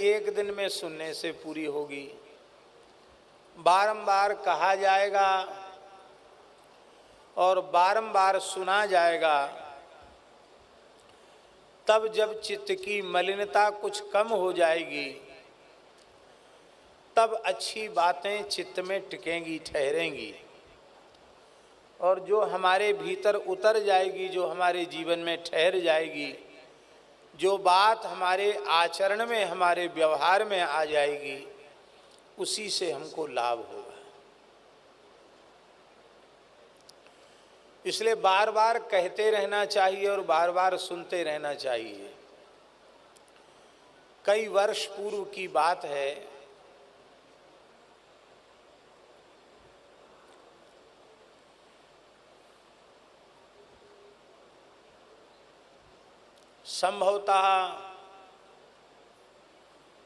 एक दिन में सुनने से पूरी होगी, बारंबार कहा जाएगा और बारंबार सुना जाएगा। तब जब चित्त की मलिनता कुछ कम हो जाएगी, तब अच्छी बातें चित्त में टिकेंगी, ठहरेंगी। और जो हमारे भीतर उतर जाएगी, जो हमारे जीवन में ठहर जाएगी, जो बात हमारे आचरण में, हमारे व्यवहार में आ जाएगी, उसी से हमको लाभ होगा। इसलिए बार बार कहते रहना चाहिए और बार बार सुनते रहना चाहिए। कई वर्ष पूर्व की बात है, संभवतः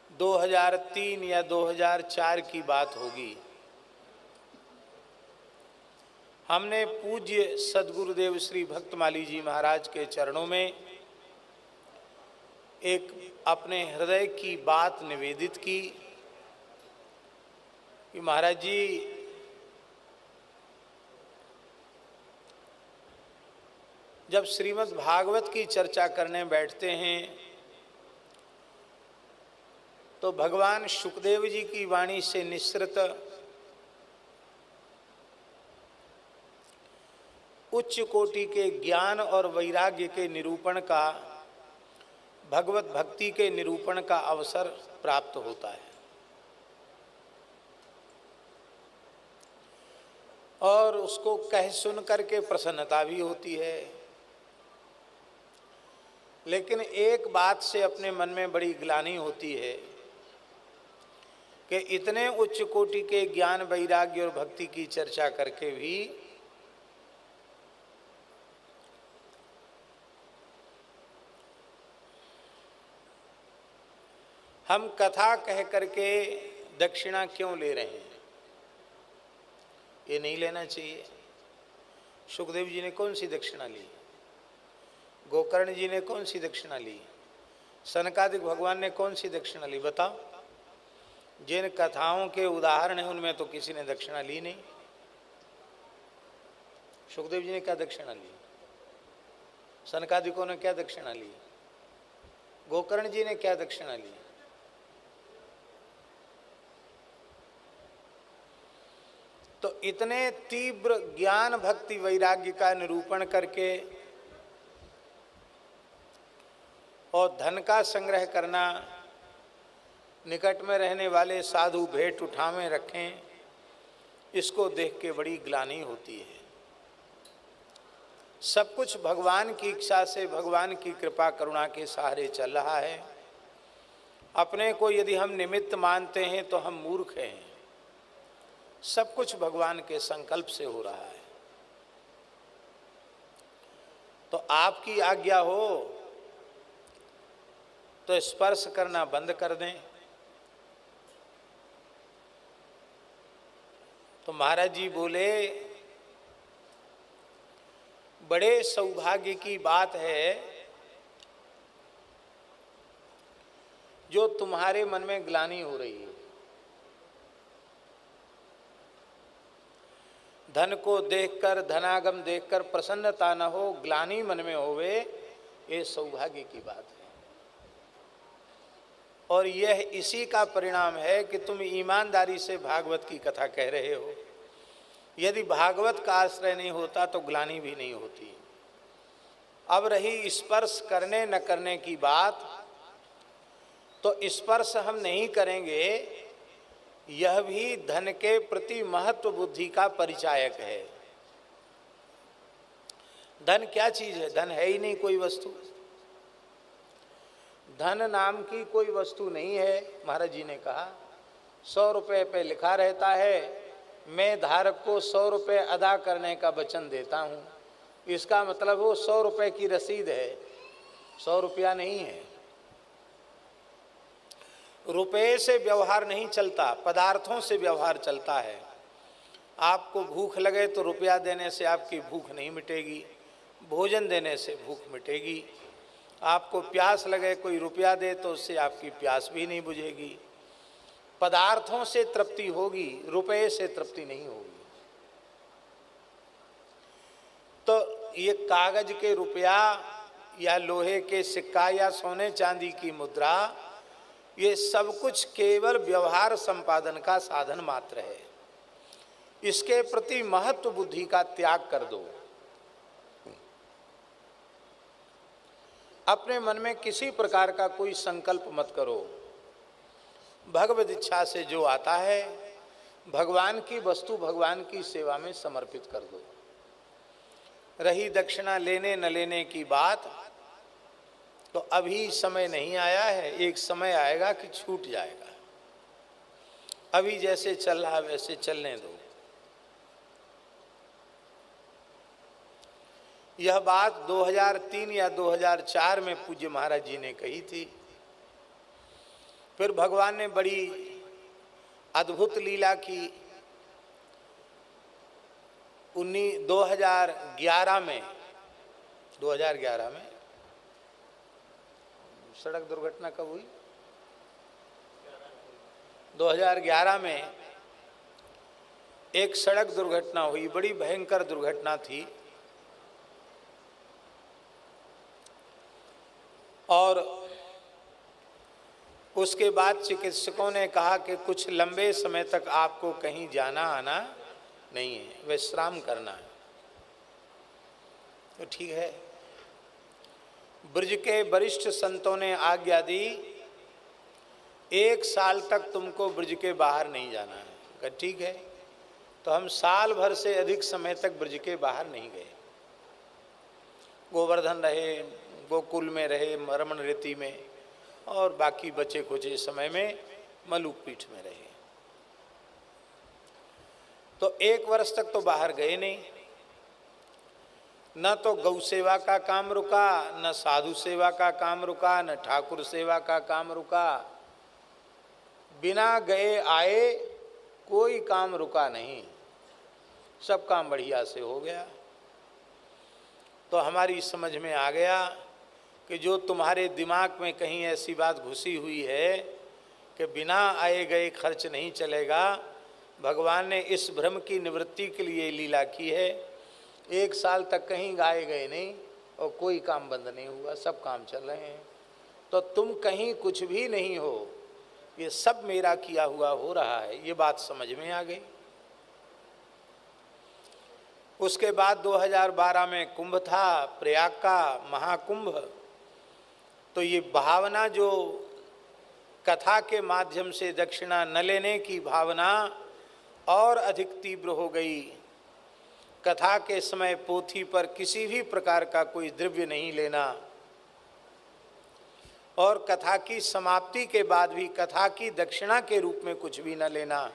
2003 या 2004 की बात होगी। हमने पूज्य सद्गुरुदेव श्री भक्तमाली जी महाराज के चरणों में एक अपने हृदय की बात निवेदित की कि महाराज जी, जब श्रीमद् भागवत की चर्चा करने बैठते हैं तो भगवान शुकदेव जी की वाणी से निसृत उच्च कोटि के ज्ञान और वैराग्य के निरूपण का, भगवत भक्ति के निरूपण का अवसर प्राप्त होता है। और उसको कह सुन करके प्रसन्नता भी होती है। लेकिन एक बात से अपने मन में बड़ी ग्लानि होती है कि इतने उच्च कोटि के ज्ञान, वैराग्य और भक्ति की चर्चा करके भी हम कथा कह करके दक्षिणा क्यों ले रहे हैं? ये नहीं लेना चाहिए। सुखदेव जी ने कौन सी दक्षिणा ली? गोकर्ण जी ने कौन सी दक्षिणा ली? सनकादिक भगवान ने कौन सी दक्षिणा ली? बताओ। जिन कथाओं के उदाहरण हैं उनमें तो किसी ने दक्षिणा ली नहीं। सुखदेव जी ने क्या दक्षिणा ली? सनकादिकों ने क्या दक्षिणा ली? गोकर्ण जी ने क्या दक्षिणा ली? तो इतने तीव्र ज्ञान, भक्ति, वैराग्य का निरूपण करके और धन का संग्रह करना, निकट में रहने वाले साधु भेंट उठावे रखें, इसको देख के बड़ी ग्लानि होती है। सब कुछ भगवान की इच्छा से, भगवान की कृपा करुणा के सहारे चल रहा है। अपने को यदि हम निमित्त मानते हैं तो हम मूर्ख हैं। सब कुछ भगवान के संकल्प से हो रहा है। तो आपकी आज्ञा हो तो स्पर्श करना बंद कर दें। तो महाराज जी बोले, बड़े सौभाग्य की बात है जो तुम्हारे मन में ग्लानि हो रही है। धन को देखकर, धनागम देखकर प्रसन्नता न हो, ग्लानि मन में होवे, ये सौभाग्य की बात है। और यह इसी का परिणाम है कि तुम ईमानदारी से भागवत की कथा कह रहे हो। यदि भागवत का आश्रय नहीं होता तो ग्लानि भी नहीं होती। अब रही स्पर्श करने न करने की बात, तो स्पर्श हम नहीं करेंगे, यह भी धन के प्रति महत्व बुद्धि का परिचायक है। धन क्या चीज है? धन है ही नहीं कोई वस्तु। धन नाम की कोई वस्तु नहीं है। महाराज जी ने कहा 100 रुपये पे लिखा रहता है, मैं धारक को 100 रुपये अदा करने का वचन देता हूँ। इसका मतलब वो 100 रुपये की रसीद है, 100 रुपया नहीं है। रुपये से व्यवहार नहीं चलता, पदार्थों से व्यवहार चलता है। आपको भूख लगे तो रुपया देने से आपकी भूख नहीं मिटेगी, भोजन देने से भूख मिटेगी। आपको प्यास लगे, कोई रुपया दे तो उससे आपकी प्यास भी नहीं बुझेगी। पदार्थों से तृप्ति होगी, रुपये से तृप्ति नहीं होगी। तो ये कागज के रुपया या लोहे के सिक्का या सोने चांदी की मुद्रा, ये सब कुछ केवल व्यवहार संपादन का साधन मात्र है। इसके प्रति महत्व बुद्धि का त्याग कर दो। अपने मन में किसी प्रकार का कोई संकल्प मत करो। भगवत इच्छा से जो आता है, भगवान की वस्तु भगवान की सेवा में समर्पित कर दो। रही दक्षिणा लेने न लेने की बात, तो अभी समय नहीं आया है, एक समय आएगा कि छूट जाएगा। अभी जैसे चल रहा वैसे चलने दो। यह बात 2003 या 2004 में पूज्य महाराज जी ने कही थी। फिर भगवान ने बड़ी अद्भुत लीला की। 2011 में सड़क दुर्घटना कब हुई? 2011 में एक सड़क दुर्घटना हुई, बड़ी भयंकर दुर्घटना थी। और उसके बाद चिकित्सकों ने कहा कि कुछ लंबे समय तक आपको कहीं जाना आना नहीं है, विश्राम करना है। तो ठीक है। ब्रज के वरिष्ठ संतों ने आज्ञा दी, 1 साल तक तुमको ब्रज के बाहर नहीं जाना है। कहा ठीक है। तो हम साल भर से अधिक समय तक ब्रज के बाहर नहीं गए। गोवर्धन रहे, गोकुल में रहे, रमण रीति में, और बाकी बचे कुछ समय में मलुक पीठ में रहे। तो 1 वर्ष तक तो बाहर गए नहीं। न तो गौ सेवा का काम रुका, न साधु सेवा का काम रुका, न ठाकुर सेवा का काम रुका। बिना गए आए कोई काम रुका नहीं, सब काम बढ़िया से हो गया। तो हमारी समझ में आ गया कि जो तुम्हारे दिमाग में कहीं ऐसी बात घुसी हुई है कि बिना आए गए खर्च नहीं चलेगा, भगवान ने इस भ्रम की निवृत्ति के लिए लीला की है। 1 साल तक कहीं आए गए नहीं और कोई काम बंद नहीं हुआ, सब काम चल रहे हैं। तो तुम कहीं कुछ भी नहीं हो, ये सब मेरा किया हुआ हो रहा है, ये बात समझ में आ गई। उसके बाद 2012 में कुंभ था, प्रयाग का महाकुंभ। तो ये भावना जो कथा के माध्यम से दक्षिणा न लेने की भावना और अधिक तीव्र हो गई। कथा के समय पोथी पर किसी भी प्रकार का कोई द्रव्य नहीं लेना, और कथा की समाप्ति के बाद भी कथा की दक्षिणा के रूप में कुछ भी न लेना।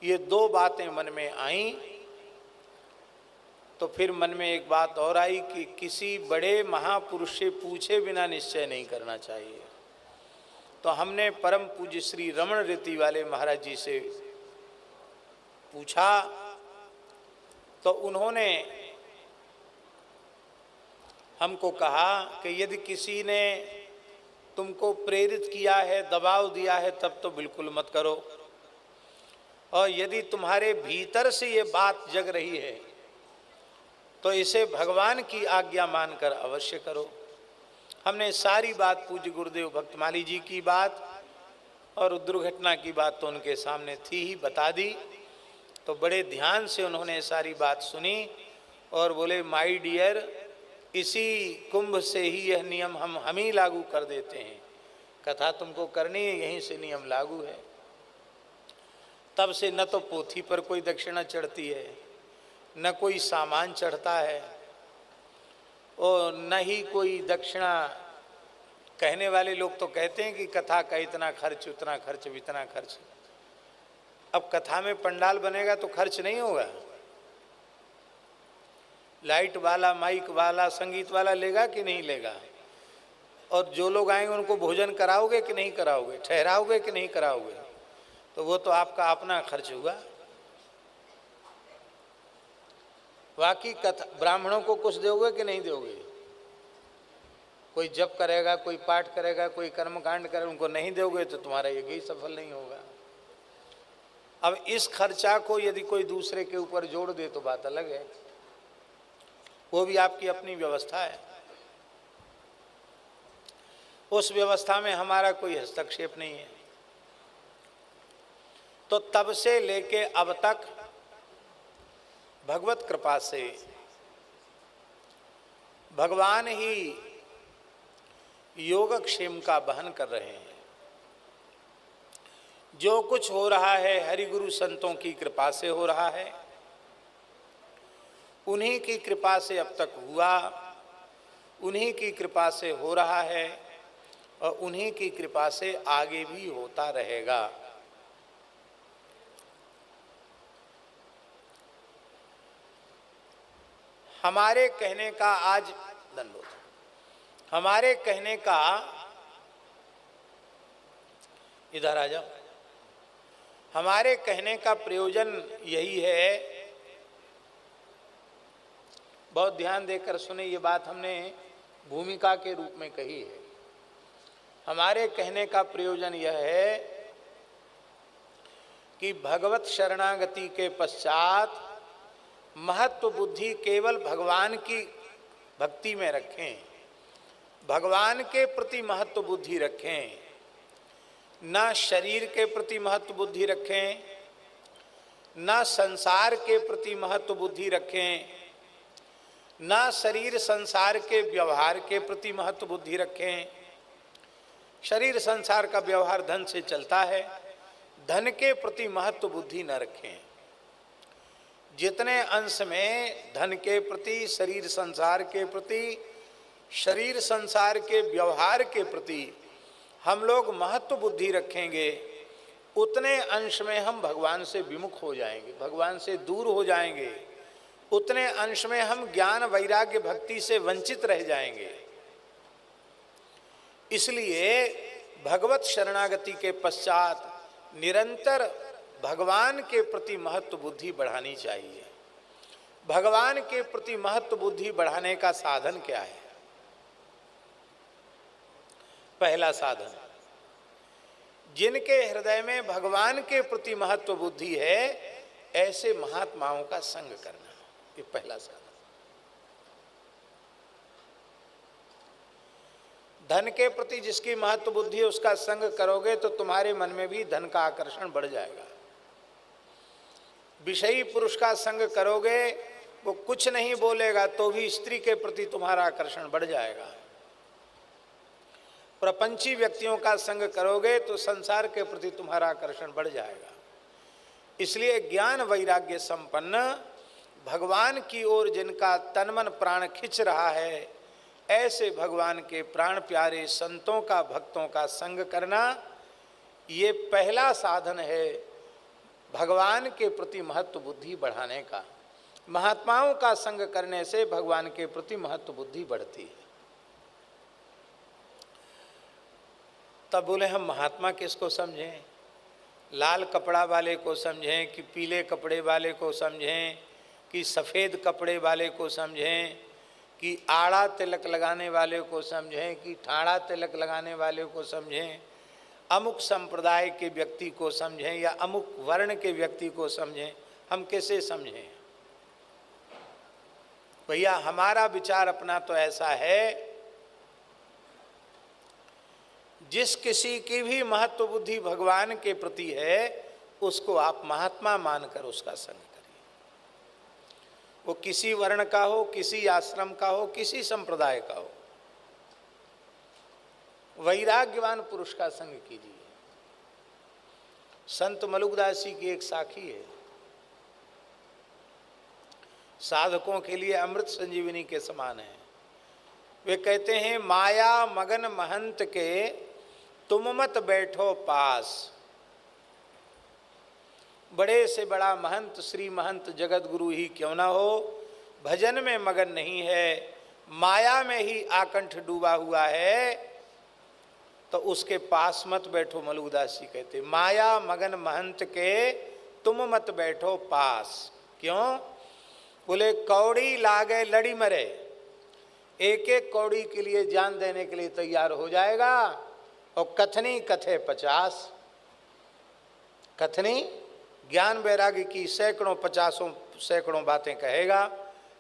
ये 2 बातें मन में आईं। तो फिर मन में एक बात और आई कि किसी बड़े महापुरुष से पूछे बिना निश्चय नहीं करना चाहिए। तो हमने परम पूज्य श्री रमण रीति वाले महाराज जी से पूछा, तो उन्होंने हमको कहा कि यदि किसी ने तुमको प्रेरित किया है, दबाव दिया है, तब तो बिल्कुल मत करो। और यदि तुम्हारे भीतर से ये बात जग रही है तो इसे भगवान की आज्ञा मानकर अवश्य करो। हमने सारी बात पूज्य गुरुदेव भक्तमाली जी की बात और दुर्घटना की बात तो उनके सामने थी ही, बता दी। तो बड़े ध्यान से उन्होंने सारी बात सुनी और बोले, माय डियर, इसी कुंभ से ही यह नियम हम ही लागू कर देते हैं। कथा तुमको करनी है, यहीं से नियम लागू है। तब से न तो पोथी पर कोई दक्षिणा चढ़ती है, न कोई सामान चढ़ता है, और न ही कोई दक्षिणा। कहने वाले लोग तो कहते हैं कि कथा का इतना खर्च, उतना खर्च, इतना खर्च। अब कथा में पंडाल बनेगा तो खर्च नहीं होगा? लाइट वाला, माइक वाला, संगीत वाला लेगा कि नहीं लेगा? और जो लोग आएंगे उनको भोजन कराओगे कि नहीं कराओगे? ठहराओगे कि नहीं कराओगे? तो वो तो आपका अपना खर्च हुआ। बाकी कथा ब्राह्मणों को कुछ दोगे कि नहीं दोगे? कोई जप करेगा, कोई पाठ करेगा, कोई कर्मकांड करेगा, उनको नहीं दोगे तो तुम्हारा यज्ञ ही सफल नहीं होगा। अब इस खर्चा को यदि कोई दूसरे के ऊपर जोड़ दे तो बात अलग है, वो भी आपकी अपनी व्यवस्था है, उस व्यवस्था में हमारा कोई हस्तक्षेप नहीं है। तो तब से लेके अब तक भगवत कृपा से भगवान ही योगक्षेम का वहन कर रहे हैं। जो कुछ हो रहा है हरि गुरु संतों की कृपा से हो रहा है, उन्हीं की कृपा से अब तक हुआ, उन्हीं की कृपा से हो रहा है और उन्हीं की कृपा से आगे भी होता रहेगा। हमारे कहने का आज दंडोत, हमारे कहने का, इधर आ जाओ, हमारे कहने का प्रयोजन यही है, बहुत ध्यान देकर सुने, ये बात हमने भूमिका के रूप में कही है। हमारे कहने का प्रयोजन यह है कि भगवत शरणागति के पश्चात महत्व बुद्धि केवल भगवान की भक्ति में रखें, भगवान के प्रति महत्व बुद्धि रखें, ना शरीर के प्रति महत्व बुद्धि रखें, ना संसार के प्रति महत्व बुद्धि रखें, ना शरीर संसार के व्यवहार के प्रति महत्व बुद्धि रखें। शरीर संसार का व्यवहार धन से चलता है, धन के प्रति महत्व बुद्धि न रखें। जितने अंश में धन के प्रति, शरीर संसार के प्रति, शरीर संसार के व्यवहार के प्रति हम लोग महत्व बुद्धि रखेंगे, उतने अंश में हम भगवान से विमुख हो जाएंगे, भगवान से दूर हो जाएंगे, उतने अंश में हम ज्ञान वैराग्य भक्ति से वंचित रह जाएंगे। इसलिए भगवत शरणागति के पश्चात निरंतर भगवान के प्रति महत्व बुद्धि बढ़ानी चाहिए। भगवान के प्रति महत्व बुद्धि बढ़ाने का साधन क्या है? पहला साधन, जिनके हृदय में भगवान के प्रति महत्व बुद्धि है, ऐसे महात्माओं का संग करना, ये पहला साधन। धन के प्रति जिसकी महत्व बुद्धि है उसका संग करोगे तो तुम्हारे मन में भी धन का आकर्षण बढ़ जाएगा। विषयी पुरुष का संग करोगे, वो कुछ नहीं बोलेगा तो भी स्त्री के प्रति तुम्हारा आकर्षण बढ़ जाएगा। प्रपंची व्यक्तियों का संग करोगे तो संसार के प्रति तुम्हारा आकर्षण बढ़ जाएगा। इसलिए ज्ञान वैराग्य संपन्न भगवान की ओर जिनका तन मन प्राण खिंच रहा है, ऐसे भगवान के प्राण प्यारे संतों का, भक्तों का संग करना, ये पहला साधन है भगवान के प्रति महत्व बुद्धि बढ़ाने का। महात्माओं का संग करने से भगवान के प्रति महत्व बुद्धि बढ़ती है। तब बोले हम महात्मा किसको समझें? लाल कपड़ा वाले को समझें कि पीले कपड़े वाले को समझें कि सफ़ेद कपड़े वाले को समझें कि आड़ा तिलक लगाने वाले को समझें कि ठाड़ा तिलक लगाने वाले को समझें, अमुक संप्रदाय के व्यक्ति को समझें या अमुक वर्ण के व्यक्ति को समझें? हम कैसे समझें? भैया हमारा विचार अपना तो ऐसा है, जिस किसी की भी महत्व बुद्धि भगवान के प्रति है उसको आप महात्मा मानकर उसका संग करिए। वो किसी वर्ण का हो, किसी आश्रम का हो, किसी संप्रदाय का हो। वैराग्यवान पुरुष का संग कीजिए। संत मलुकदास जी की एक साखी है, साधकों के लिए अमृत संजीवनी के समान है। वे कहते हैं, माया मगन महंत के तुम मत बैठो पास। बड़े से बड़ा महंत, श्री महंत जगत गुरु ही क्यों ना हो, भजन में मगन नहीं है, माया में ही आकंठ डूबा हुआ है, तो उसके पास मत बैठो। मलुकदास जी कहते, माया मगन महंत के तुम मत बैठो पास। क्यों? बोले कौड़ी लागे लड़ी मरे, एक एक कौड़ी के लिए जान देने के लिए तैयार हो जाएगा। और कथनी कथे 50, कथनी ज्ञान वैराग्य की सैकड़ों पचासों सैकड़ों बातें कहेगा,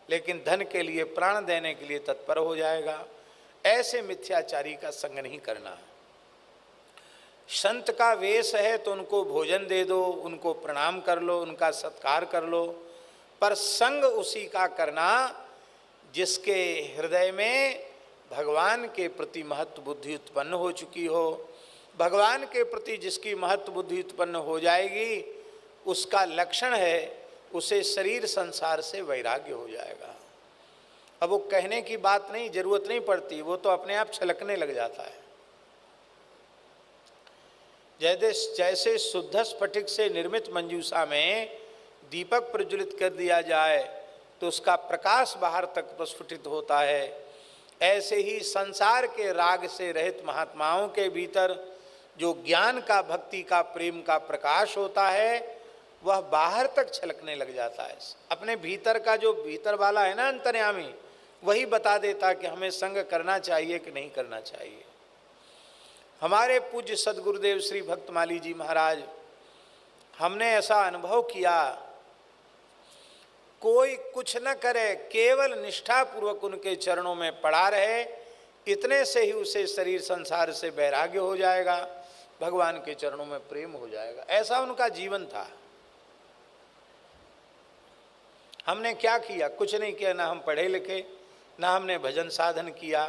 लेकिन धन के लिए प्राण देने के लिए तत्पर हो जाएगा। ऐसे मिथ्याचारी का संग नहीं करना है। संत का वेश है तो उनको भोजन दे दो, उनको प्रणाम कर लो, उनका सत्कार कर लो, पर संग उसी का करना जिसके हृदय में भगवान के प्रति महत्व बुद्धि उत्पन्न हो चुकी हो। भगवान के प्रति जिसकी महत्व बुद्धि उत्पन्न हो जाएगी, उसका लक्षण है उसे शरीर संसार से वैराग्य हो जाएगा। अब वो कहने की बात नहीं, जरूरत नहीं पड़ती, वो तो अपने आप छलकने लग जाता है। जैसे शुद्ध स्फटिक से निर्मित मंजूषा में दीपक प्रज्वलित कर दिया जाए तो उसका प्रकाश बाहर तक प्रस्फुटित होता है, ऐसे ही संसार के राग से रहित महात्माओं के भीतर जो ज्ञान का, भक्ति का, प्रेम का प्रकाश होता है, वह बाहर तक छलकने लग जाता है। अपने भीतर का जो भीतर वाला है ना अंतर्यामी, वही बता देता कि हमें संग करना चाहिए कि नहीं करना चाहिए। हमारे पूज्य सदगुरुदेव श्री भक्तमाली जी महाराज, हमने ऐसा अनुभव किया, कोई कुछ न करे, केवल निष्ठापूर्वक उनके चरणों में पड़ा रहे, इतने से ही उसे शरीर संसार से वैराग्य हो जाएगा, भगवान के चरणों में प्रेम हो जाएगा। ऐसा उनका जीवन था। हमने क्या किया? कुछ नहीं किया। ना हम पढ़े लिखे, ना हमने भजन साधन किया,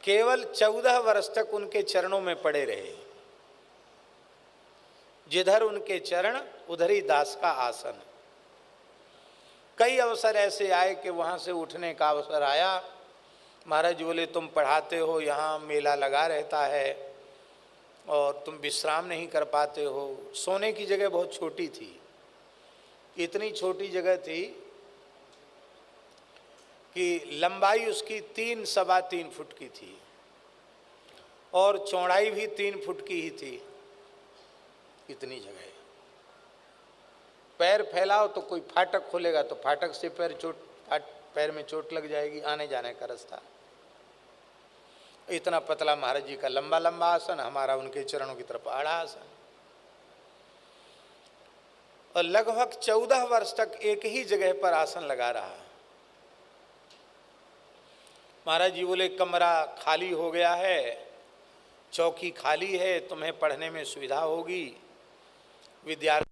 केवल 14 वर्ष तक उनके चरणों में पड़े रहे। जिधर उनके चरण उधर ही दास का आसन। कई अवसर ऐसे आए कि वहाँ से उठने का अवसर आया। महाराज जी बोले, तुम पढ़ाते हो, यहाँ मेला लगा रहता है और तुम विश्राम नहीं कर पाते हो। सोने की जगह बहुत छोटी थी, इतनी छोटी जगह थी कि लंबाई उसकी 3 सवा 3 फुट की थी और चौड़ाई भी 3 फुट की ही थी। इतनी जगह, पैर फैलाओ तो कोई फाटक खोलेगा तो फाटक से पैर में चोट लग जाएगी, आने जाने का रास्ता। इतना पतला महाराज जी का लंबा लंबा आसन, हमारा उनके चरणों की तरफ आड़ा आसन। और लगभग 14 वर्ष तक एक ही जगह पर आसन लगा रहा। महाराज जी बोले, कमरा खाली हो गया है, चौकी खाली है, तुम्हें पढ़ने में सुविधा होगी। विद्यार्थी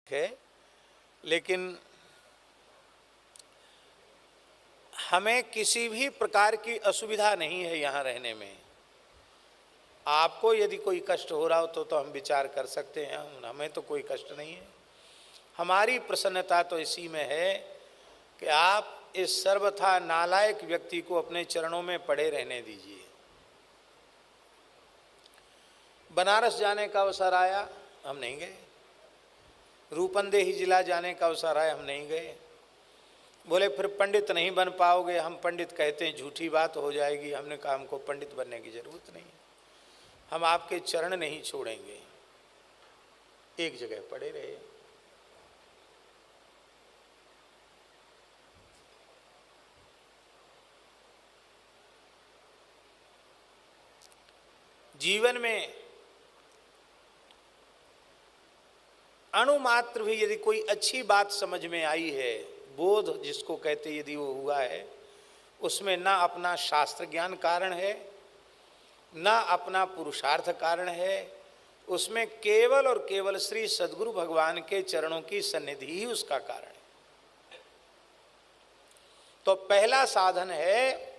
है, लेकिन हमें किसी भी प्रकार की असुविधा नहीं है यहाँ रहने में। आपको यदि कोई कष्ट हो रहा हो तो हम विचार कर सकते हैं, हमें तो कोई कष्ट नहीं है। हमारी प्रसन्नता तो इसी में है कि आप इस सर्वथा नालायक व्यक्ति को अपने चरणों में पड़े रहने दीजिए। बनारस जाने का अवसर आया, हम नहीं गए। रूपंदेही जिला जाने का अवसर आया, हम नहीं गए। बोले फिर पंडित नहीं बन पाओगे। हम पंडित कहते हैं झूठी बात हो जाएगी। हमने कहा हमको पंडित बनने की जरूरत नहीं, हम आपके चरण नहीं छोड़ेंगे। एक जगह पड़े रहे। जीवन में अणुमात्र भी यदि कोई अच्छी बात समझ में आई है, बोध जिसको कहते यदि वो हुआ है, उसमें ना अपना शास्त्र ज्ञान कारण है, ना अपना पुरुषार्थ कारण है, उसमें केवल और केवल श्री सद्गुरु भगवान के चरणों की सन्निधि ही उसका कारण है। तो पहला साधन है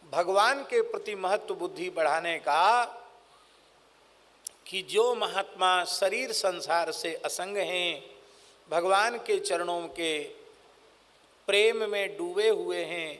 भगवान के प्रति महत्व बुद्धि बढ़ाने का कि जो महात्मा शरीर संसार से असंग हैं, भगवान के चरणों के प्रेम में डूबे हुए हैं,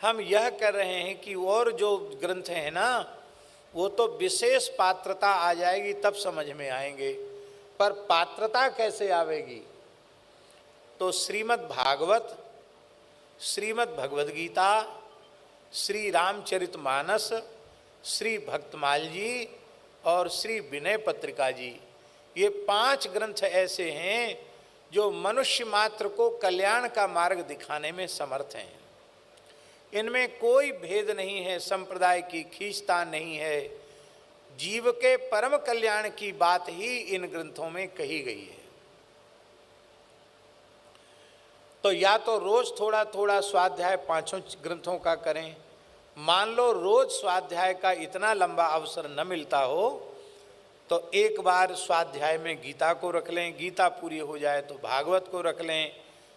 हम यह कर रहे हैं कि और जो ग्रंथ हैं ना, वो तो विशेष पात्रता आ जाएगी तब समझ में आएंगे, पर पात्रता कैसे आवेगी? तो श्रीमद् भागवत, श्रीमद् भगवद गीता, श्री रामचरितमानस, श्री भक्तमाल जी और श्री विनय पत्रिका जी, ये 5 ग्रंथ ऐसे हैं जो मनुष्य मात्र को कल्याण का मार्ग दिखाने में समर्थ हैं। इनमें कोई भेद नहीं है, संप्रदाय की खींचतान नहीं है, जीव के परम कल्याण की बात ही इन ग्रंथों में कही गई है। तो या तो रोज थोड़ा थोड़ा स्वाध्याय 5 ग्रंथों का करें। मान लो रोज स्वाध्याय का इतना लंबा अवसर न मिलता हो तो एक बार स्वाध्याय में गीता को रख लें, गीता पूरी हो जाए तो भागवत को रख लें,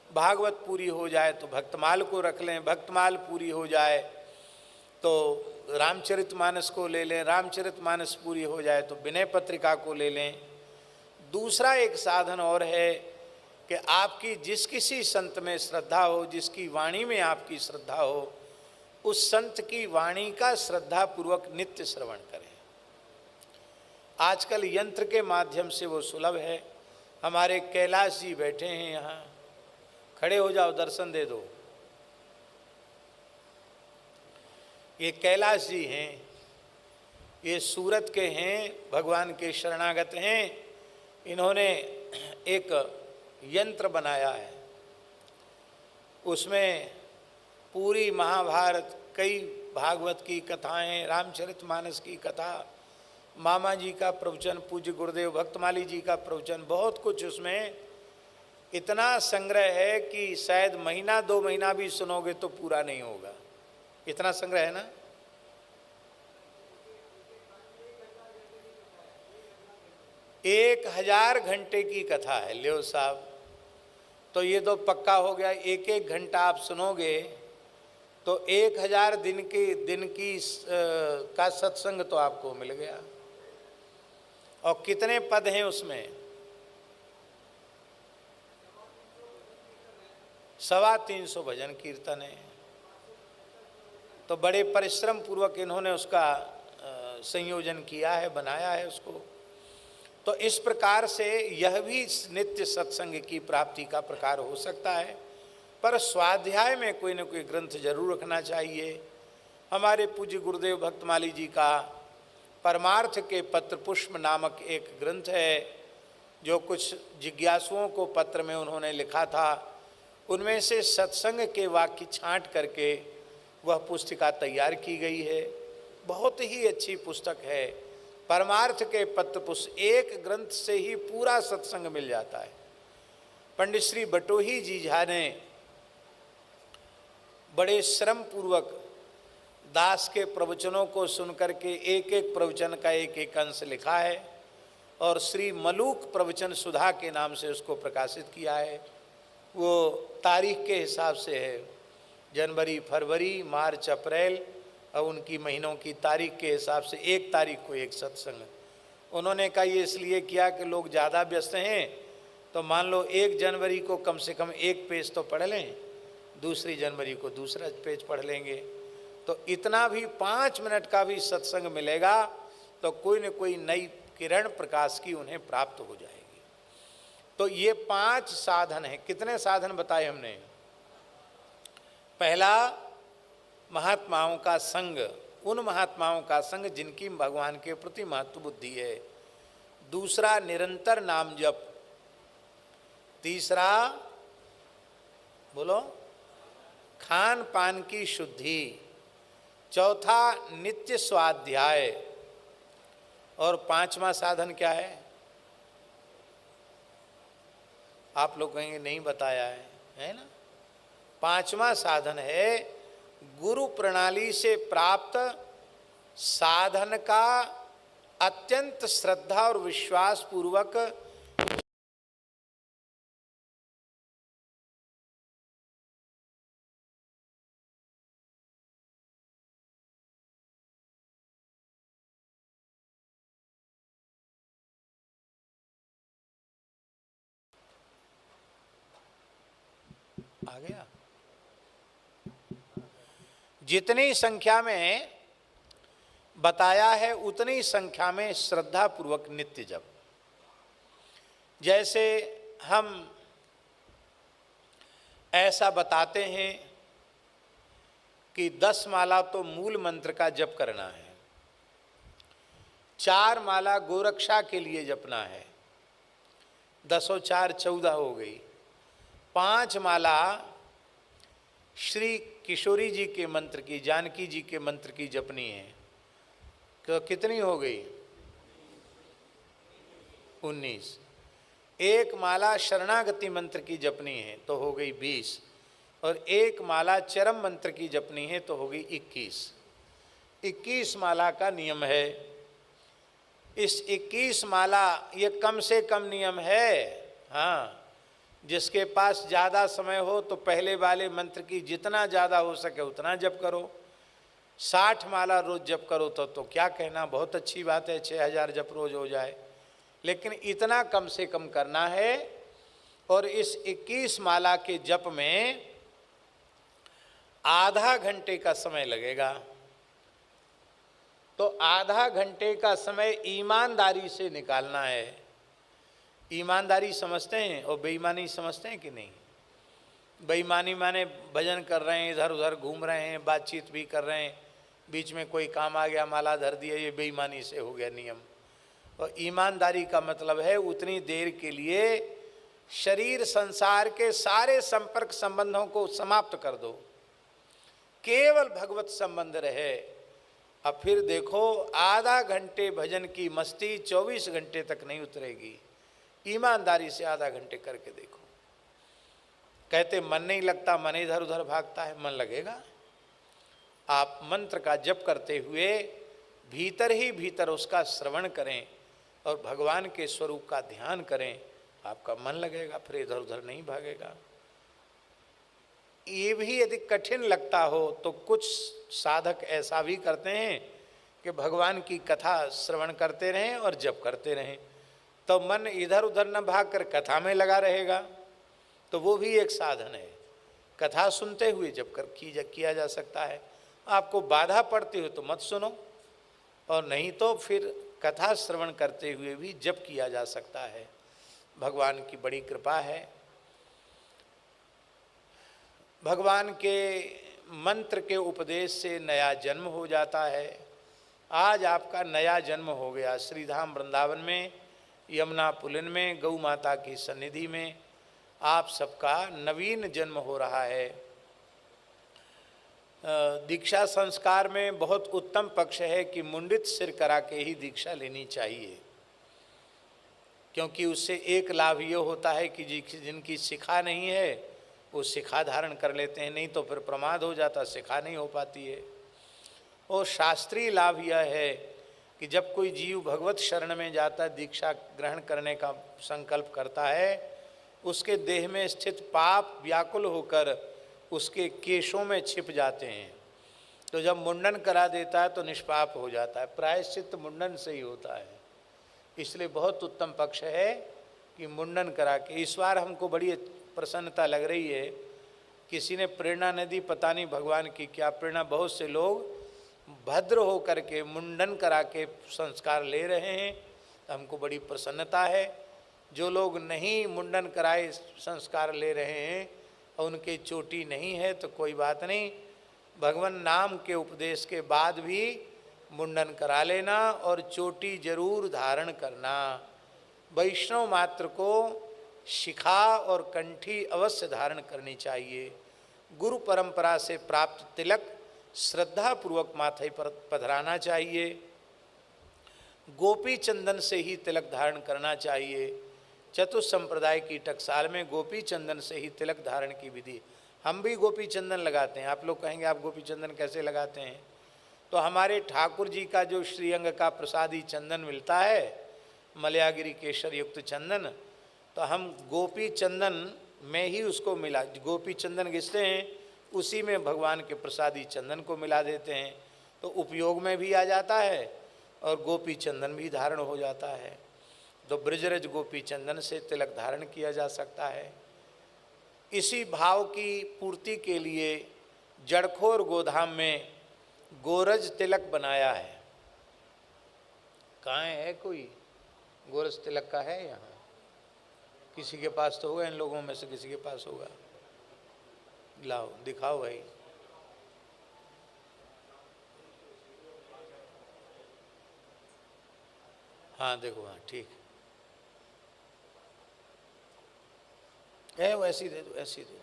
भागवत पूरी हो जाए तो भक्तमाल को रख लें, भक्तमाल पूरी हो जाए तो रामचरितमानस को ले लें, रामचरितमानस पूरी हो जाए तो विनय पत्रिका को ले लें। दूसरा एक साधन और है कि आपकी जिस किसी संत में श्रद्धा हो, जिसकी वाणी में आपकी श्रद्धा हो, उस संत की वाणी का श्रद्धा पूर्वक नित्य श्रवण करें। आजकल यंत्र के माध्यम से वो सुलभ है। हमारे कैलाश जी बैठे हैं यहाँ, खड़े हो जाओ, दर्शन दे दो। ये कैलाश जी हैं, ये सूरत के हैं, भगवान के शरणागत हैं। इन्होंने एक यंत्र बनाया है, उसमें पूरी महाभारत, कई भागवत की कथाएं, रामचरितमानस की कथा, मामा जी का प्रवचन, पूज्य गुरुदेव भक्तमाली जी का प्रवचन, बहुत कुछ उसमें इतना संग्रह है कि शायद महीना 2 महीना भी सुनोगे तो पूरा नहीं होगा, इतना संग्रह है ना। एक 1000 घंटे की कथा है लियो साहब। तो ये तो पक्का हो गया, 1-1 घंटा आप सुनोगे तो 1000 दिन की का सत्संग तो आपको मिल गया। और कितने पद हैं उसमें? 350 भजन कीर्तन है। तो बड़े परिश्रम पूर्वक इन्होंने उसका संयोजन किया है, बनाया है उसको। तो इस प्रकार से यह भी नित्य सत्संग की प्राप्ति का प्रकार हो सकता है, पर स्वाध्याय में कोई न कोई ग्रंथ जरूर रखना चाहिए। हमारे पूज्य गुरुदेव भक्तमाली जी का परमार्थ के पत्र पुष्प नामक एक ग्रंथ है, जो कुछ जिज्ञासुओं को पत्र में उन्होंने लिखा था। उनमें से सत्संग के वाक्य छांट करके वह पुस्तिका तैयार की गई है। बहुत ही अच्छी पुस्तक है। परमार्थ के पत्र पुष्प, एक ग्रंथ से ही पूरा सत्संग मिल जाता है। पंडित श्री बटोही जी झा ने बड़े श्रम पूर्वक दास के प्रवचनों को सुनकर के एक एक प्रवचन का एक एक अंश लिखा है और श्री मलूक प्रवचन सुधा के नाम से उसको प्रकाशित किया है। वो तारीख के हिसाब से है, जनवरी, फरवरी, मार्च, अप्रैल और उनकी महीनों की तारीख के हिसाब से 1 तारीख को एक सत्संग। उन्होंने कहा ये इसलिए किया कि लोग ज़्यादा व्यस्त हैं, तो मान लो 1 जनवरी को कम से कम 1 पेज तो पढ़ लें, दूसरी जनवरी को दूसरा पेज पढ़ लेंगे, तो इतना भी 5 मिनट का भी सत्संग मिलेगा तो कोई न कोई नई किरण प्रकाश की उन्हें प्राप्त हो जाएगी। तो ये 5 साधन हैं। कितने साधन बताए हमने? पहला, महात्माओं का संग, उन महात्माओं का संग जिनकी भगवान के प्रति महत्व बुद्धि है। दूसरा, निरंतर नाम जप। तीसरा, बोलो, खान पान की शुद्धि। चौथा, नित्य स्वाध्याय। और 5वां साधन क्या है? आप लोग कहेंगे नहीं बताया है ना। 5वां साधन है गुरु प्रणाली से प्राप्त साधन का अत्यंत श्रद्धा और विश्वास पूर्वक आ गया। जितनी संख्या में बताया है उतनी संख्या में श्रद्धा पूर्वक नित्य जप। जैसे हम ऐसा बताते हैं कि 10 माला तो मूल मंत्र का जप करना है, 4 माला गोरक्षा के लिए जपना है, 10 और 4 14 हो गई। 5 माला श्री किशोरी जी के मंत्र की, जानकी जी के मंत्र की जपनी है, तो कितनी हो गई? 19। 1 माला शरणागति मंत्र की जपनी है तो हो गई 20, और 1 माला चरम मंत्र की जपनी है तो हो गई 21। 21 माला का नियम है। इस 21 माला ये कम से कम नियम है। हाँ, जिसके पास ज़्यादा समय हो तो पहले वाले मंत्र की जितना ज़्यादा हो सके उतना जप करो। 60 माला रोज जप करो तो क्या कहना, बहुत अच्छी बात है, 6000 जप रोज हो जाए, लेकिन इतना कम से कम करना है। और इस 21 माला के जप में आधा घंटे का समय लगेगा। तो आधा घंटे का समय ईमानदारी से निकालना है। ईमानदारी समझते हैं और बेईमानी समझते हैं कि नहीं? बेईमानी माने भजन कर रहे हैं, इधर उधर घूम रहे हैं, बातचीत भी कर रहे हैं, बीच में कोई काम आ गया माला धर दिया, ये बेईमानी से हो गया नियम। और ईमानदारी का मतलब है उतनी देर के लिए शरीर संसार के सारे संपर्क संबंधों को समाप्त कर दो, केवल भगवत संबंध रहे। अब फिर देखो, आधा घंटे भजन की मस्ती 24 घंटे तक नहीं उतरेगी। ईमानदारी से आधा घंटे करके देखो। कहते मन नहीं लगता, मन इधर उधर भागता है, मन लगेगा। आप मंत्र का जप करते हुए भीतर ही भीतर उसका श्रवण करें और भगवान के स्वरूप का ध्यान करें, आपका मन लगेगा, फिर इधर उधर नहीं भागेगा। ये भी यदि कठिन लगता हो तो कुछ साधक ऐसा भी करते हैं कि भगवान की कथा श्रवण करते रहें और जप करते रहें, तो मन इधर उधर न भाग कर कथा में लगा रहेगा, तो वो भी एक साधन है। कथा सुनते हुए जप कर किया जा सकता है। आपको बाधा पड़ती हो तो मत सुनो, और नहीं तो फिर कथा श्रवण करते हुए भी जप किया जा सकता है। भगवान की बड़ी कृपा है। भगवान के मंत्र के उपदेश से नया जन्म हो जाता है। आज आपका नया जन्म हो गया। श्रीधाम वृंदावन में, यमुना पुलिन में, गौ माता की सन्निधि में आप सबका नवीन जन्म हो रहा है। दीक्षा संस्कार में बहुत उत्तम पक्ष है कि मुंडित सिर करा के ही दीक्षा लेनी चाहिए, क्योंकि उससे एक लाभ ये होता है कि जिनकी शिखा नहीं है वो शिखा धारण कर लेते हैं, नहीं तो फिर प्रमाद हो जाता, शिखा नहीं हो पाती है। और शास्त्रीय लाभ यह है कि जब कोई जीव भगवत शरण में जाता, दीक्षा ग्रहण करने का संकल्प करता है, उसके देह में स्थित पाप व्याकुल होकर उसके केशों में छिप जाते हैं। तो जब मुंडन करा देता है तो निष्पाप हो जाता है। प्रायश्चित मुंडन से ही होता है। इसलिए बहुत उत्तम पक्ष है कि मुंडन करा के। इस बार हमको बड़ी प्रसन्नता लग रही है, किसी ने प्रेरणा न दी, पता नहीं भगवान की क्या प्रेरणा, बहुत से लोग भद्र हो करके मुंडन करा के संस्कार ले रहे हैं। हमको बड़ी प्रसन्नता है। जो लोग नहीं मुंडन कराए संस्कार ले रहे हैं और उनके चोटी नहीं है तो कोई बात नहीं, भगवान नाम के उपदेश के बाद भी मुंडन करा लेना और चोटी जरूर धारण करना। वैष्णव मात्र को शिखा और कंठी अवश्य धारण करनी चाहिए। गुरु परंपरा से प्राप्त तिलक श्रद्धा पूर्वक माथे पर पधराना चाहिए। गोपी चंदन से ही तिलक धारण करना चाहिए। चतुर्थ संप्रदाय की टकसाल में गोपी चंदन से ही तिलक धारण की विधि। हम भी गोपी चंदन लगाते हैं। आप लोग कहेंगे आप गोपी चंदन कैसे लगाते हैं? तो हमारे ठाकुर जी का जो श्रीअंग का प्रसादी चंदन मिलता है, मलयागिरी केसर युक्त चंदन, तो हम गोपी चंदन में ही उसको मिला, गोपी चंदन घिसते हैं, उसी में भगवान के प्रसादी चंदन को मिला देते हैं, तो उपयोग में भी आ जाता है और गोपी चंदन भी धारण हो जाता है। तो ब्रजरज गोपी चंदन से तिलक धारण किया जा सकता है। इसी भाव की पूर्ति के लिए जड़खोर गोधाम में गोरज तिलक बनाया है। कहाँ है कोई गोरज तिलक का है यहाँ? किसी के पास तो होगा, इन लोगों में से किसी के पास होगा। लाओ दिखाओ भाई। हाँ देखो, हाँ ठीक है, वैसी दे दो, ऐसी दे दो।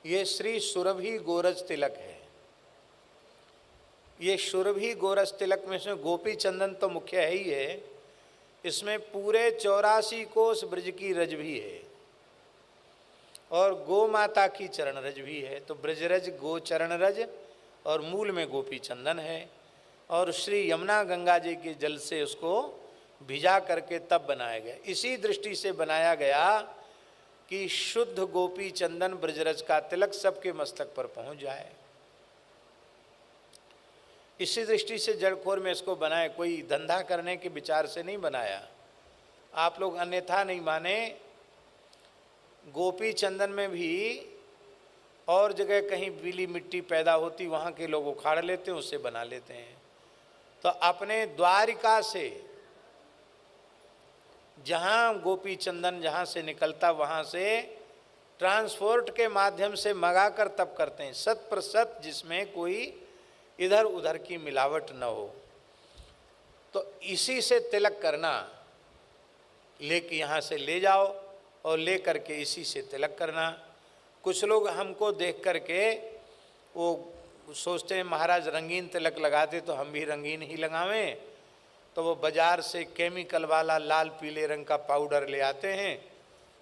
ये श्री सुरभि गोरज तिलक है। ये सुरभि गोरज तिलक में से गोपी चंदन तो मुख्य है ही है, इसमें पूरे 84 कोस ब्रज की रज भी है और गो माता की चरण रज भी है। तो ब्रजरज, गो चरण रज और मूल में गोपी चंदन है। और श्री यमुना गंगा जी के जल से उसको भिजा करके तब बनाया गया। इसी दृष्टि से बनाया गया कि शुद्ध गोपी चंदन ब्रजरज का तिलक सबके मस्तक पर पहुंच जाए। इसी दृष्टि से जड़खोर में इसको बनाए, कोई धंधा करने के विचार से नहीं बनाया। आप लोग अन्यथा नहीं माने, गोपी चंदन में भी और जगह कहीं पीली मिट्टी पैदा होती, वहाँ के लोग उखाड़ लेते हैं, उससे बना लेते हैं। तो अपने द्वारिका से जहाँ गोपी चंदन जहाँ से निकलता, वहाँ से ट्रांसपोर्ट के माध्यम से मंगाकर तब करते हैं, शत प्रतिशत, जिसमें कोई इधर उधर की मिलावट न हो। तो इसी से तिलक करना, लेके यहाँ से ले जाओ और ले करके इसी से तिलक करना। कुछ लोग हमको देख करके वो सोचते हैं महाराज रंगीन तिलक लगाते तो हम भी रंगीन ही लगावें। तो वो बाज़ार से केमिकल वाला लाल पीले रंग का पाउडर ले आते हैं,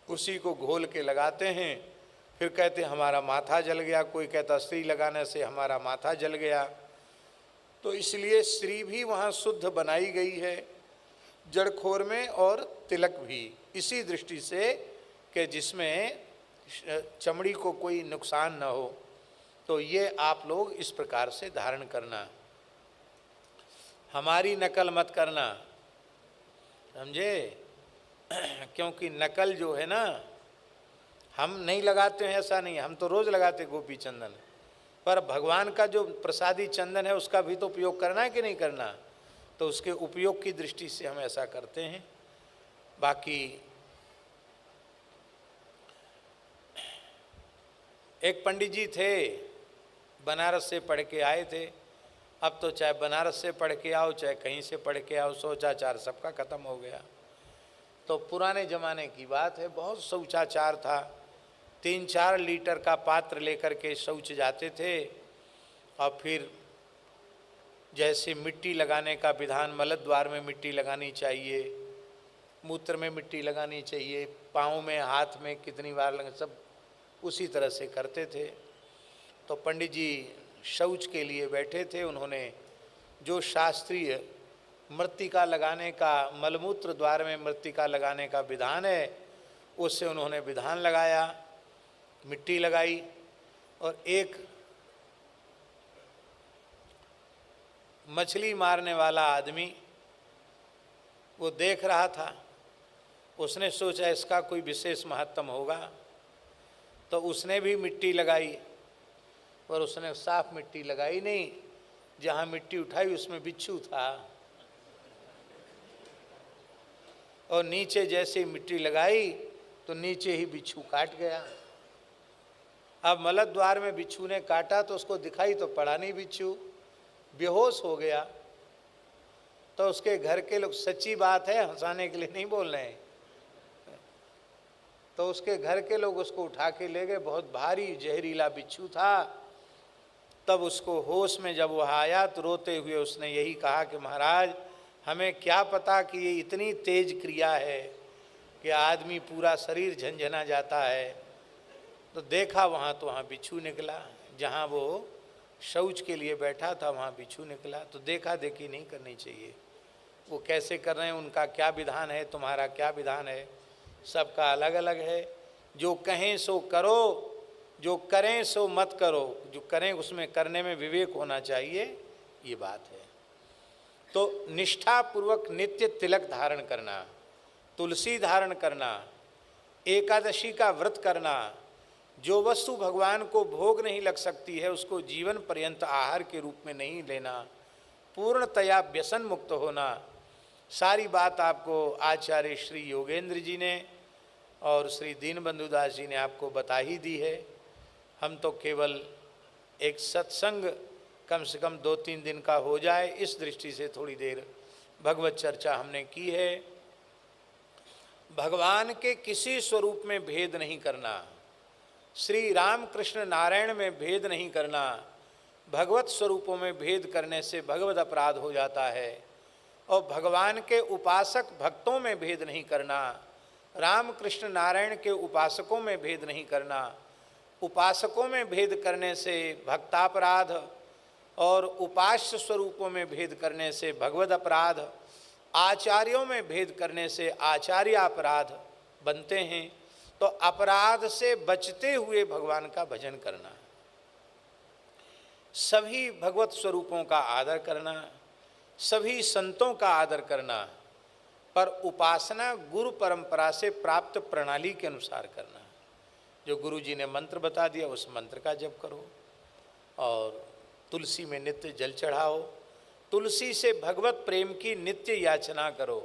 उसी को घोल के लगाते हैं, फिर कहते हमारा माथा जल गया। कोई कहता स्त्री लगाने से हमारा माथा जल गया। तो इसलिए स्त्री भी वहाँ शुद्ध बनाई गई है जड़खोर में, और तिलक भी इसी दृष्टि से कि जिसमें चमड़ी को कोई नुकसान न हो। तो ये आप लोग इस प्रकार से धारण करना, हमारी नकल मत करना, समझे? क्योंकि नकल जो है ना, हम नहीं लगाते हैं ऐसा नहीं, हम तो रोज़ लगाते गोपी चंदन, पर भगवान का जो प्रसादी चंदन है उसका भी तो उपयोग करना है कि नहीं करना। तो उसके उपयोग की दृष्टि से हम ऐसा करते हैं। बाकी एक पंडित जी थे, बनारस से पढ़ के आए थे। अब तो चाहे बनारस से पढ़ के आओ चाहे कहीं से पढ़ के आओ, शौचाचार सबका ख़त्म हो गया। तो पुराने ज़माने की बात है, बहुत शौचाचार था। 3-4 लीटर का पात्र लेकर के शौच जाते थे। और फिर जैसे मिट्टी लगाने का विधान, मलद्वार में मिट्टी लगानी चाहिए, मूत्र में मिट्टी लगानी चाहिए, पाँव में, हाथ में कितनी बार लगे, सब उसी तरह से करते थे। तो पंडित जी शौच के लिए बैठे थे। उन्होंने जो शास्त्रीय मृत्तिका लगाने का, मलमूत्र द्वार में मृत्तिका लगाने का विधान है, उससे उन्होंने विधान लगाया, मिट्टी लगाई। और एक मछली मारने वाला आदमी वो देख रहा था, उसने सोचा इसका कोई विशेष महत्व होगा, तो उसने भी मिट्टी लगाई। पर उसने साफ मिट्टी लगाई नहीं, जहाँ मिट्टी उठाई उसमें बिच्छू था। और नीचे जैसे मिट्टी लगाई तो नीचे ही बिच्छू काट गया। अब मलद्वार में बिच्छू ने काटा तो उसको दिखाई तो पड़ा नहीं बिच्छू, बेहोश हो गया। तो उसके घर के लोग, सच्ची बात है, हंसाने के लिए नहीं बोल रहे हैं, तो उसके घर के लोग उसको उठा के ले गए। बहुत भारी जहरीला बिच्छू था। तब उसको होश में जब वह आया तो रोते हुए उसने यही कहा कि महाराज हमें क्या पता कि ये इतनी तेज क्रिया है कि आदमी पूरा शरीर झंझना जाता है। तो देखा वहाँ तो वहाँ बिच्छू निकला, जहाँ वो शौच के लिए बैठा था वहाँ बिच्छू निकला। तो देखा देखी नहीं करनी चाहिए। वो कैसे कर रहे हैं, उनका क्या विधान है, तुम्हारा क्या विधान है, सबका अलग अलग है। जो कहें सो करो, जो करें सो मत करो, जो करें उसमें करने में विवेक होना चाहिए, ये बात है। तो निष्ठापूर्वक नित्य तिलक धारण करना, तुलसी धारण करना, एकादशी का व्रत करना, जो वस्तु भगवान को भोग नहीं लग सकती है उसको जीवन पर्यंत आहार के रूप में नहीं लेना, पूर्णतया व्यसन मुक्त होना, सारी बात आपको आचार्य श्री योगेंद्र जी ने और श्री दीनबंधु दास जी ने आपको बता ही दी है। हम तो केवल एक सत्संग कम से कम 2-3 दिन का हो जाए इस दृष्टि से थोड़ी देर भगवत चर्चा हमने की है। भगवान के किसी स्वरूप में भेद नहीं करना, श्री राम कृष्ण नारायण में भेद नहीं करना, भगवत स्वरूपों में भेद करने से भगवत अपराध हो जाता है। और भगवान के उपासक भक्तों में भेद नहीं करना, राम कृष्ण नारायण के उपासकों में भेद नहीं करना, उपासकों में भेद करने से भक्तापराध और उपास्य स्वरूपों में भेद करने से भगवत अपराध, आचार्यों में भेद करने से आचार्य अपराध बनते हैं। तो अपराध से बचते हुए भगवान का भजन करना, सभी भगवत स्वरूपों का आदर करना, सभी संतों का आदर करना, पर उपासना गुरु परंपरा से प्राप्त प्रणाली के अनुसार करना। जो गुरु जी ने मंत्र बता दिया उस मंत्र का जप करो और तुलसी में नित्य जल चढ़ाओ, तुलसी से भगवत प्रेम की नित्य याचना करो,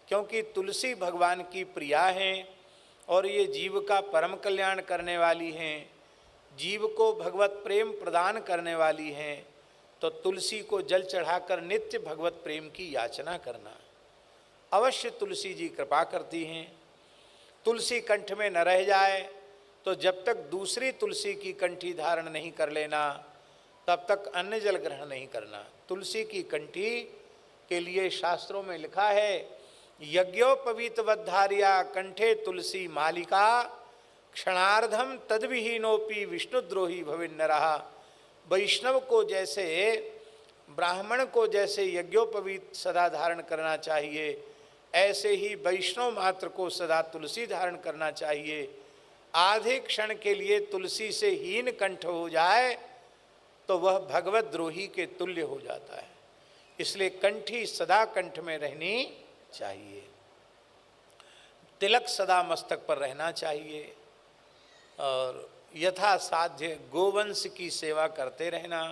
क्योंकि तुलसी भगवान की प्रिया हैं और ये जीव का परम कल्याण करने वाली हैं, जीव को भगवत प्रेम प्रदान करने वाली हैं। तो तुलसी को जल चढ़ाकर नित्य भगवत प्रेम की याचना करना। अवश्य तुलसी जी कृपा करती हैं। तुलसी कंठ में न रह जाए तो जब तक दूसरी तुलसी की कंठी धारण नहीं कर लेना तब तक अन्न जल ग्रहण नहीं करना। तुलसी की कंठी के लिए शास्त्रों में लिखा है, यज्ञोपवीतवद्धार्या कंठे तुलसी मालिका क्षणार्धम तद्विहीनोपि विष्णुद्रोही भविन्नरः। वैष्णव को जैसे, ब्राह्मण को जैसे यज्ञोपवीत सदा धारण करना चाहिए, ऐसे ही वैष्णव मात्र को सदा तुलसी धारण करना चाहिए। आधे क्षण के लिए तुलसी से हीन कंठ हो जाए तो वह भगवत द्रोही के तुल्य हो जाता है। इसलिए कंठी सदा कंठ में रहनी चाहिए, तिलक सदा मस्तक पर रहना चाहिए और यथा साध्य गोवंश की सेवा करते रहना,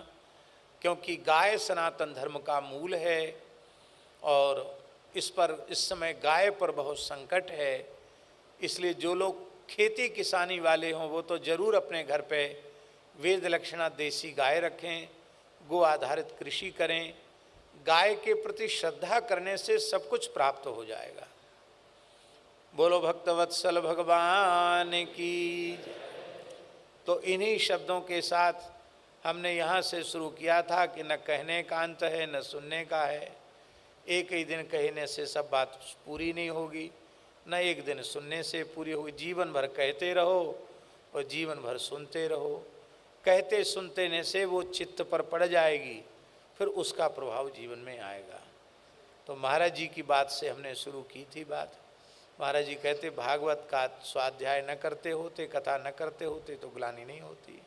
क्योंकि गाय सनातन धर्म का मूल है और इस समय गाय पर बहुत संकट है। इसलिए जो लोग खेती किसानी वाले हों वो तो जरूर अपने घर पे वेद लक्षणा देसी गाय रखें, गो आधारित कृषि करें। गाय के प्रति श्रद्धा करने से सब कुछ प्राप्त हो जाएगा। बोलो भक्तवत्सल भगवान की। तो इन्हीं शब्दों के साथ हमने यहाँ से शुरू किया था कि न कहने का अंत है न सुनने का है। एक ही दिन कहने से सब बात पूरी नहीं होगी, न एक दिन सुनने से पूरी होगी। जीवन भर कहते रहो और जीवन भर सुनते रहो। कहते सुनते ने से वो चित्त पर पड़ जाएगी, फिर उसका प्रभाव जीवन में आएगा। तो महाराज जी की बात से हमने शुरू की थी बात। महाराज जी कहते भागवत का स्वाध्याय न करते होते, कथा न करते होते तो ग्लानि नहीं होती।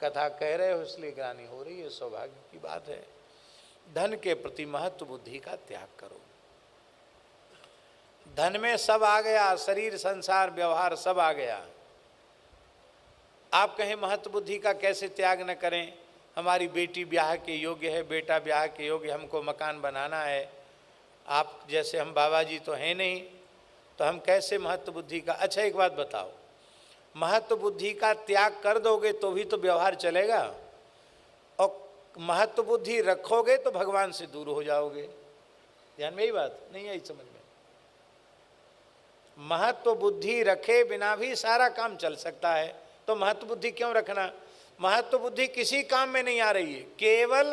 कथा कह रहे हो इसलिए ग्लानि हो रही है, सौभाग्य की बात है। धन के प्रति महत्व बुद्धि का त्याग करो। धन में सब आ गया, शरीर संसार व्यवहार सब आ गया। आप कहें महत्व बुद्धि का कैसे त्याग न करें। हमारी बेटी ब्याह के योग्य है, बेटा ब्याह के योग्य, हमको मकान बनाना है। आप जैसे हम बाबा जी तो हैं नहीं, तो हम कैसे महत्व बुद्धि का। अच्छा एक बात बताओ, महत्व बुद्धि का त्याग कर दोगे तो भी तो व्यवहार चलेगा, और महत्व बुद्धि रखोगे तो भगवान से दूर हो जाओगे। ध्यान में यही बात नहीं आई समझ में। महत्व बुद्धि रखे बिना भी सारा काम चल सकता है, तो महत्व बुद्धि क्यों रखना। महत्व बुद्धि किसी काम में नहीं आ रही है, केवल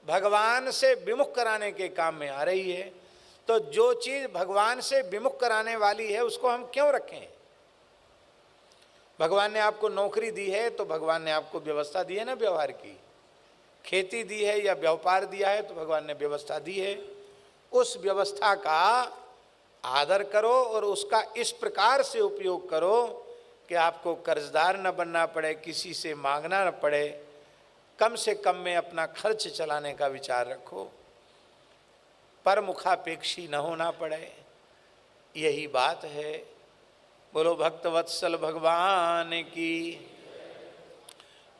भगवान से विमुख कराने के काम में आ रही है। तो जो चीज भगवान से विमुख कराने वाली है उसको हम क्यों रखें। भगवान ने आपको नौकरी दी है तो भगवान ने आपको व्यवस्था दी है ना व्यवहार की। खेती दी है या व्यापार दिया है तो भगवान ने व्यवस्था दी है। उस व्यवस्था का आदर करो और उसका इस प्रकार से उपयोग करो कि आपको कर्जदार न बनना पड़े, किसी से मांगना न पड़े, कम से कम में अपना खर्च चलाने का विचार रखो, परमुखापेक्षी न होना पड़े। यही बात है। बोलो भक्तवत्सल भगवान की।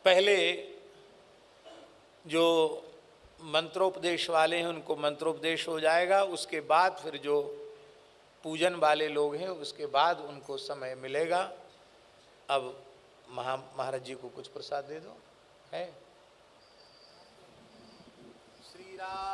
पहले जो मंत्रोपदेश वाले हैं उनको मंत्रोपदेश हो जाएगा, उसके बाद फिर जो पूजन वाले लोग हैं उसके बाद उनको समय मिलेगा। अब महाराज जी को कुछ प्रसाद दे दो। है श्री राम।